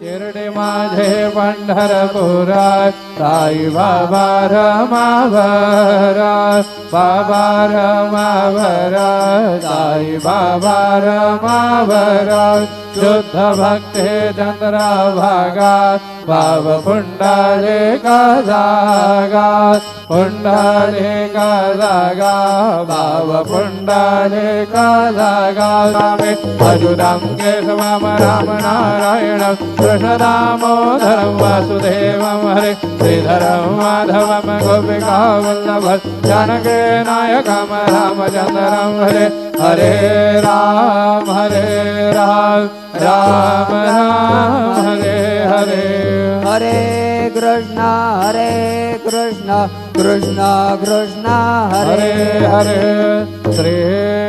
शिर्डी माझे पंढरपुरा साई बाबा रमाभरा बाबा रमाभरा साई बाबा रमाभरा शुद्ध भक्ते चंद्रभागा भाव पुंडलिका जागा पुंडलिका जागा भाव पुंडलिका जागा अच्युतं केशवं राम नारायणं कृष्ण दामोदरं वासुदेवं हरे श्रीधरं माधवं गोपिका वल्लभं जानकी नायकं रामचन्द्रं हरे हरे राम राम राम हरे हरे हरे कृष्ण कृष्ण कृष्ण हरे हरे हरे श्री